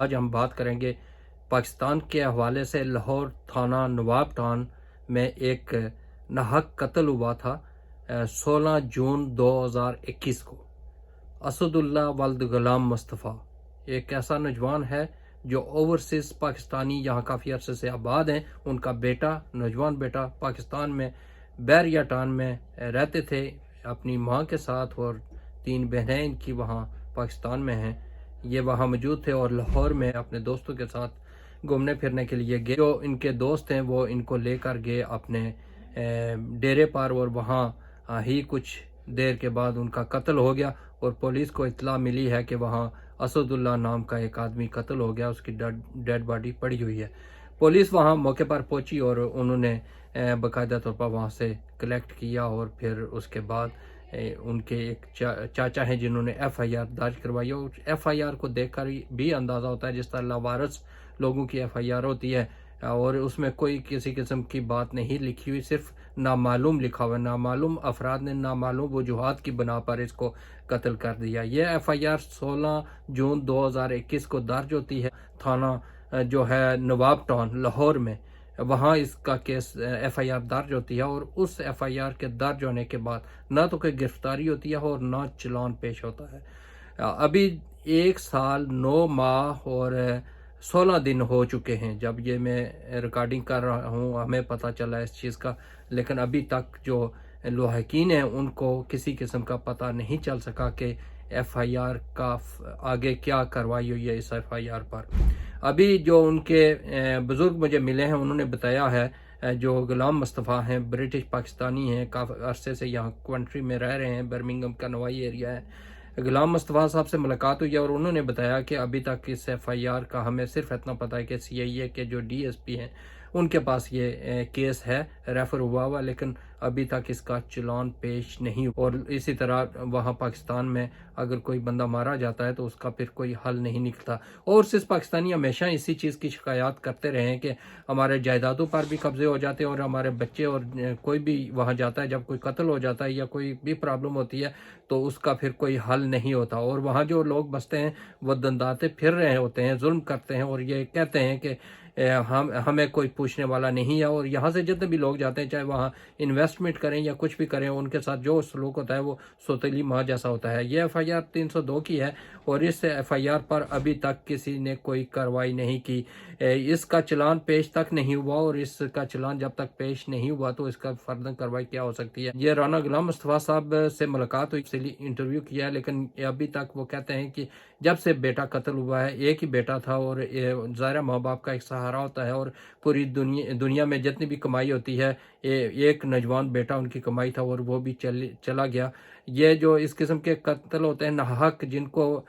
آج ہم بات کریں گے پاکستان کے حوالے سے لاہور تھانہ نواب ٹاؤن میں ایک ناحق قتل ہوا تھا 16 جون 2021 کو۔ اسد اللہ ولد غلام مصطفیٰ ایک ایسا نوجوان ہے جو اوورسیز پاکستانی یہاں کافی عرصے سے آباد ہیں۔ ان کا بیٹا، نوجوان بیٹا، پاکستان میں بیریا ٹاؤن میں رہتے تھے اپنی ماں کے ساتھ، اور 3 بہنیں ان کی وہاں پاکستان میں ہیں۔ یہ وہاں موجود تھے اور لاہور میں اپنے دوستوں کے ساتھ گھومنے پھرنے کے لیے گئے۔ جو ان کے دوست ہیں وہ ان کو لے کر گئے اپنے ڈیرے پر، اور وہاں ہی کچھ دیر کے بعد ان کا قتل ہو گیا، اور پولیس کو اطلاع ملی ہے کہ وہاں اسد اللہ نام کا ایک آدمی قتل ہو گیا، اس کی ڈیڈ باڈی پڑی ہوئی ہے۔ پولیس وہاں موقع پر پہنچی اور انہوں نے باقاعدہ طور پر وہاں سے کلیکٹ کیا، اور پھر اس کے بعد ان کے ایک چاچا ہیں جنہوں نے ایف آئی آر درج کروائی، اور ایف آئی آر کو دیکھ کر بھی اندازہ ہوتا ہے جس طرح لاوارث لوگوں کی ایف آئی آر ہوتی ہے، اور اس میں کوئی کسی قسم کی بات نہیں لکھی ہوئی، صرف نامعلوم لکھا ہوا ہے۔ نامعلوم افراد نے نامعلوم وجوہات کی بنا پر اس کو قتل کر دیا۔ یہ ایف آئی آر 16 جون 2021 کو درج ہوتی ہے تھانہ جو ہے نواب ٹاؤن لاہور میں، وہاں اس کا کیس ایف آئی آر درج ہوتی ہے، اور اس ایف آئی آر کے درج ہونے کے بعد نہ تو کوئی گرفتاری ہوتی ہے اور نہ چلان پیش ہوتا ہے۔ ابھی 1 سال 9 ماہ اور 16 دن ہو چکے ہیں جب یہ میں ریکارڈنگ کر رہا ہوں، ہمیں پتہ چلا اس چیز کا، لیکن ابھی تک جو لاحقین ہیں ان کو کسی قسم کا پتہ نہیں چل سکا کہ ایف آئی آر کا آگے کیا کارروائی ہوئی ہے اس ایف آئی آر پر۔ ابھی جو ان کے بزرگ مجھے ملے ہیں انہوں نے بتایا ہے، جو غلام مصطفیٰ ہیں، برٹش پاکستانی ہیں، کافی عرصے سے یہاں کنٹری میں رہ رہے ہیں، برمنگھم کا نوائی ایریا ہے۔ غلام مصطفیٰ صاحب سے ملاقات ہوئی ہے اور انہوں نے بتایا کہ ابھی تک اس ایف آئی آر کا ہمیں صرف اتنا پتہ ہے کہ سی آئی اے کے جو ڈی ایس پی ہیں ان کے پاس یہ کیس ہے ریفر ہوا، لیکن ابھی تک اس کا چلان پیش نہیں، اور اسی طرح وہاں پاکستان میں اگر کوئی بندہ مارا جاتا ہے تو اس کا پھر کوئی حل نہیں نکلتا۔ اور صرف پاکستانی ہمیشہ اسی چیز کی شکایات کرتے رہے ہیں کہ ہمارے جائیدادوں پر بھی قبضے ہو جاتے ہیں، اور ہمارے بچے اور کوئی بھی وہاں جاتا ہے، جب کوئی قتل ہو جاتا ہے یا کوئی بھی پرابلم ہوتی ہے تو اس کا پھر کوئی حل نہیں ہوتا، اور وہاں جو لوگ بستے ہیں وہ دنداتے پھر رہے ہوتے ہیں، ظلم کرتے ہیں، اور یہ کہتے ہیں کہ ہمیں کوئی پوچھنے والا نہیں ہے۔ اور یہاں سے جتنے بھی لوگ جاتے ہیں، چاہے وہاں انویسٹمنٹ کریں یا کچھ بھی کریں، ان کے ساتھ جو سلوک ہوتا ہے وہ سوتیلی ماں جیسا ہوتا ہے۔ یہ ایف آئی آر 302 کی ہے، اور اس ایف آئی آر پر ابھی تک کسی نے کوئی کارروائی نہیں کی، اس کا چلان پیش تک نہیں ہوا، اور اس کا چلان جب تک پیش نہیں ہوا تو اس کا فردر کارروائی کیا ہو سکتی ہے۔ یہ رانا غلام مصطفیٰ صاحب سے ملاقات ہوئی، انٹرویو کیا ہے، لیکن ابھی تک وہ کہتے ہیں کہ جب سے بیٹا قتل ہوا ہے، ایک ہی بیٹا تھا، اور ظاہرہ ماں باپ کا ایک سہارا ہوتا ہے، اور پوری دنیا میں جتنی بھی کمائی ہوتی ہے ایک نوجوان بیٹا ان کی کمائی تھا، اور وہ بھی چلا گیا۔ یہ جو اس قسم کے قتل ہوتے ہیں ناحق، جن کو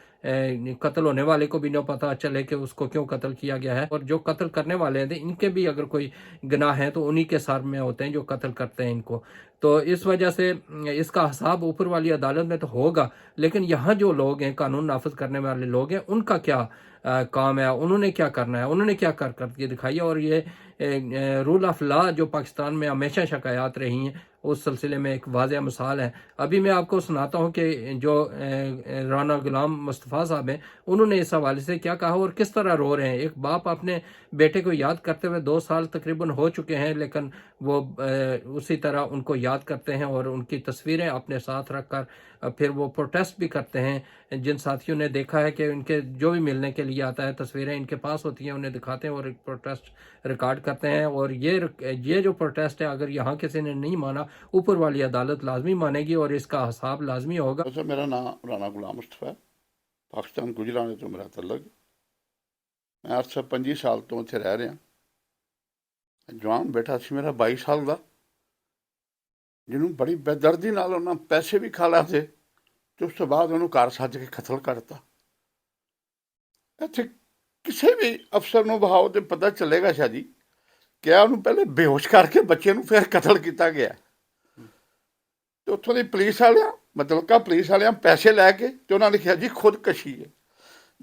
قتل ہونے والے کو بھی نہ پتہ چلے کہ اس کو کیوں قتل کیا گیا ہے، اور جو قتل کرنے والے ہیں ان کے بھی اگر کوئی گناہ ہیں تو انہی کے سر میں ہوتے ہیں جو قتل کرتے ہیں ان کو۔ تو اس وجہ سے اس کا حساب اوپر والی عدالت میں تو ہوگا، لیکن یہاں جو لوگ ہیں، قانون نافذ کرنے والے لوگ ہیں، ان کا کیا کام ہے، انہوں نے کیا کرنا ہے، انہوں نے کیا کارکردگی دکھائی ہے۔ اور یہ رول آف لا جو پاکستان میں ہمیشہ شکایات رہی ہیں، اس سلسلے میں ایک واضح مثال ہے۔ ابھی میں آپ کو سناتا ہوں کہ جو رانا غلام مصطفیٰ صاحب ہیں انہوں نے اس حوالے سے کیا کہا اور کس طرح رو رہے ہیں۔ ایک باپ اپنے بیٹے کو یاد کرتے ہوئے 2 سال تقریباً ہو چکے ہیں، لیکن وہ اسی طرح ان کو یاد کرتے ہیں، اور ان کی تصویریں اپنے ساتھ رکھ کر پھر وہ پروٹیسٹ بھی کرتے ہیں۔ جن ساتھیوں نے دیکھا ہے کہ ان کے جو بھی ملنے کے لیے آتا ہے تصویریں ان کے پاس ہوتی ہیں، انہیں دکھاتے ہیں اور ایک پروٹیسٹ ریکارڈ کرتے ہیں۔ اور یہ جو پروٹیسٹ ہے، اگر یہاں کسی نے نہیں مانا، اوپر والی عدالت لازمی مانے گی اور اس کا حساب لازمی ہوگا۔ میرا نام رانا غلام مصطفیٰ ہے، پاکستان گجرانے تو میرا تعلق ہے۔ میں 25 سال تو اتنے رہ رہا۔ جوان بیٹا سی میرا 22 سال کا، جنہوں بڑی بے دردی نال انہاں پیسے بھی کھا لے تھے، تو اس تو بعد انہوں گھر سج کے قتل کرتا۔ اتنے کسی بھی افسر نو بہاؤ تو پتہ چلے گا شاہ جی کیا انہوں پہلے بے ہوش کر کے بچے نو پھر قتل کیتا گیا۔ تو اتوں کی پولیس والے متعلقہ پولیس والے پیسے لے کے تو انہوں نے کہا جی خودکشی ہے۔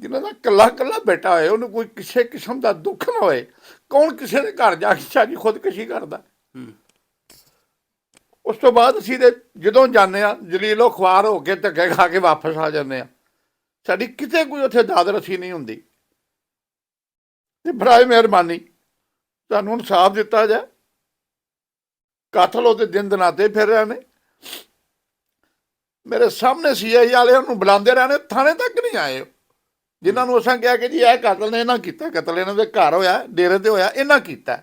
جنہوں کا کلا کلا بیٹا ہوئے، انہوں کوئی کسی قسم کا دکھ نہ ہوئے، کون کسی کے گھر جا کے شاہ جی خودکشی کرتا۔ اس تو بعد اسی جدوں جانے جلیل و خوار ہو کے دھکے کھا کے واپس آ جانے۔ ساری کتے کوئی اتنے داد رسی نہیں ہوندی۔ ਤੇ ਬਰਾਏ ਮਿਹਰਬਾਨੀ ਸਾਨੂੰ ਇਨਸਾਫ ਦਿੱਤਾ ਜਾਏ। ਕਾਤਲ ਉਹਦੇ ਦਿਨ ਦਨਾਤੇ ਫਿਰ ਰਹੇ ਨੇ। ਮੇਰੇ ਸਾਹਮਣੇ ਸੀਆਈ ਵਾਲੇ ਉਹਨੂੰ ਬੁਲਾਉਂਦੇ ਰਹੇ ਨੇ, ਥਾਣੇ ਤੱਕ ਨਹੀਂ ਆਏ। ਜਿਨ੍ਹਾਂ ਨੂੰ ਅਸਾਂ ਕਿਹਾ ਕਿ ਜੀ ਇਹ ਕਤਲ ਨੇ ਇਹਨਾਂ ਕੀਤਾ, ਕਤਲ ਇਹਨਾਂ ਦੇ ਘਰ ਹੋਇਆ, ਡੇਰੇ ਤੇ ਹੋਇਆ, ਇਹਨਾਂ ਕੀਤਾ,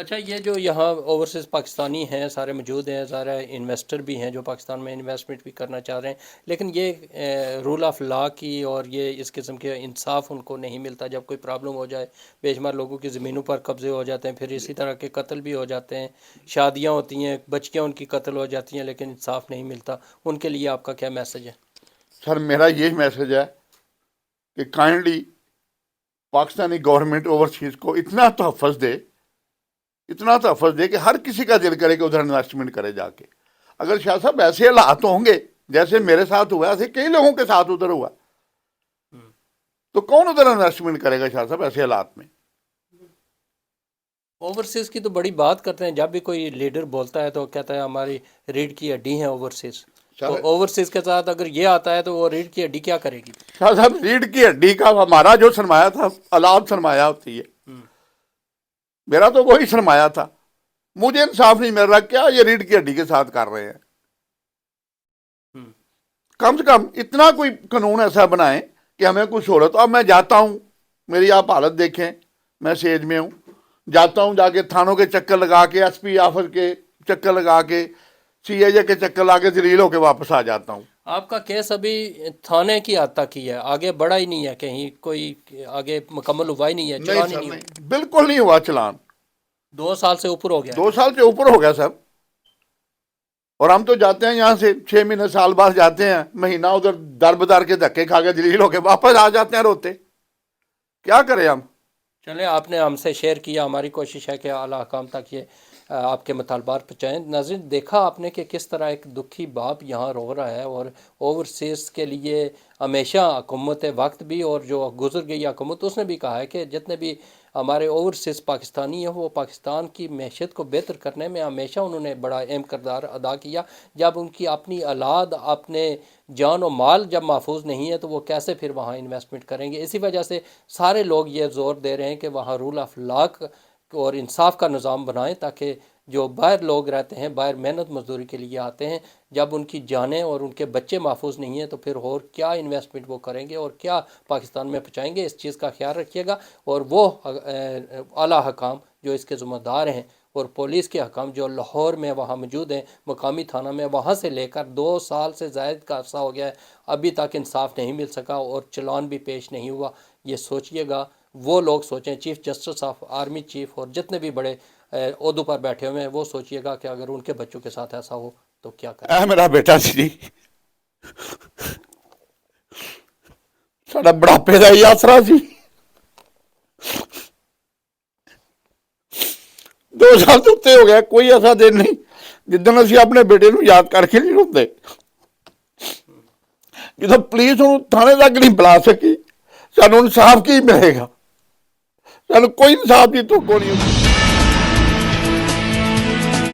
اچھا، یہ جو یہاں اوورسیز پاکستانی ہیں سارے موجود ہیں، سارے انویسٹر بھی ہیں جو پاکستان میں انویسٹمنٹ بھی کرنا چاہ رہے ہیں، لیکن یہ رول آف لا کی اور یہ اس قسم کے انصاف ان کو نہیں ملتا. جب کوئی پرابلم ہو جائے، بے شمار لوگوں کی زمینوں پر قبضے ہو جاتے ہیں، پھر اسی طرح کے قتل بھی ہو جاتے ہیں، شادیاں ہوتی ہیں، بچیاں ان کی قتل ہو جاتی ہیں، لیکن انصاف نہیں ملتا. ان کے لیے آپ کا کیا میسج ہے؟ سر میرا یہی میسج ہے کہ کائنڈلی پاکستانی گورنمنٹ اوورسیز کو اتنا تحفظ دے کہ ہر کسی کا دل کرے کہ ادھر انویسٹمنٹ کرے جا کے. اگر شاہ صاحب ایسے حالات ہوں گے جیسے میرے ساتھ ہوا، ایسے کئی لوگوں کے ساتھ ادھر ہوا، تو کون ادھر انویسٹمنٹ کرے گا شاہ صاحب ایسے حالات میں؟ اوورسیز کی تو بڑی بات کرتے ہیں، جب بھی کوئی لیڈر بولتا ہے تو کہتا ہے ہماری ریڑھ کی ہڈی ہیں اوورسیز. تو اوورسیز کے ساتھ اگر یہ آتا ہے تو وہ ریڑھ کی ہڈی کیا کرے گی؟ شاہ صاحب ریڑھ کی ہڈی کا ہمارا جو سرمایہ تھا، اولاد سرمایہ ہوتی ہے، میرا تو وہی سرمایہ تھا. مجھے انصاف نہیں مل رہا، کیا یہ ریڑھ کی ہڈی کے ساتھ کر رہے ہیں؟ کم سے کم اتنا کوئی قانون ایسا بنائیں کہ ہمیں کچھ سہولت. اب میں جاتا ہوں، میری آپ حالت دیکھیں، میں سیج میں ہوں، جاتا ہوں، جا کے تھانوں کے چکر لگا کے، ایس پی آفس کے چکر لگا کے، سی اے کے چکر لگا کے ذلیل ہو کے واپس آ جاتا ہوں. آپ کا کیس ابھی تھانے کی حد تک ہی ہے، آگے بڑھا ہی نہیں ہے، کہیں کوئی آگے مکمل ہوا ہی نہیں ہے، نہیں چلان ہی سر، نہیں نہیں، ہوا. بالکل نہیں ہوا چلان. 2 سال سے اوپر ہو گیا ہے. 2 سال سے اوپر ہو گیا صاحب. اور ہم تو جاتے ہیں یہاں سے 6 مہینے سال بعد جاتے ہیں، مہینہ ادھر در بدر کے دھکے کھا کے ذلیل ہو کے واپس آ جاتے ہیں روتے. کیا کریں ہم؟ چلیں، آپ نے ہم سے شیئر کیا، ہماری کوشش ہے کہ اعلیٰ حکام تک یہ آپ کے مطالبات پہنچائیں. ناظرین، دیکھا آپ نے کہ کس طرح ایک دکھی باپ یہاں رو رہا ہے، اور اوورسیز کے لیے ہمیشہ حکومت وقت بھی اور جو گزر گئی حکومت، اس نے بھی کہا ہے کہ جتنے بھی ہمارے اوورسیز پاکستانی ہیں وہ پاکستان کی معیشت کو بہتر کرنے میں ہمیشہ انہوں نے بڑا اہم کردار ادا کیا. جب ان کی اپنی اولاد، اپنے جان و مال جب محفوظ نہیں ہے تو وہ کیسے پھر وہاں انویسٹمنٹ کریں گے؟ اسی وجہ سے سارے لوگ یہ زور دے رہے ہیں کہ وہاں رول آف لا اور انصاف کا نظام بنائیں، تاکہ جو باہر لوگ رہتے ہیں، باہر محنت مزدوری کے لیے آتے ہیں، جب ان کی جانیں اور ان کے بچے محفوظ نہیں ہیں تو پھر اور کیا انویسٹمنٹ وہ کریں گے اور کیا پاکستان میں پہنچائیں گے؟ اس چیز کا خیال رکھیے گا. اور وہ اعلیٰ حکام جو اس کے ذمہ دار ہیں، اور پولیس کے حکام جو لاہور میں وہاں موجود ہیں، مقامی تھانہ میں، وہاں سے لے کر 2 سال سے زائد کا عرصہ ہو گیا ہے، ابھی تک انصاف نہیں مل سکا اور چلان بھی پیش نہیں ہوا. یہ سوچئے گا، وہ لوگ سوچیں، chief justice of army chief اور جتنے بھی بڑے عہدوں پر بیٹھے ہوئے ہیں، وہ سوچئے گا کہ اگر ان کے بچوں کے ساتھ ایسا ہو تو کیا کریں. اے میرا بیٹا سی، ساڈا بڑھاپے کا ہی آسرا سی. 2 سال تو اتنے ہو گیا، کوئی ایسا دن نہیں جدن اسی اپنے بیٹے نو یاد کر کے نہیں روتے. جدو پولیس انہوں تھانے تک نہیں بلا سکی، سانو انصاف کی ملے گا؟ سانو کوئی انصاف کی تو نہیں ہوتی.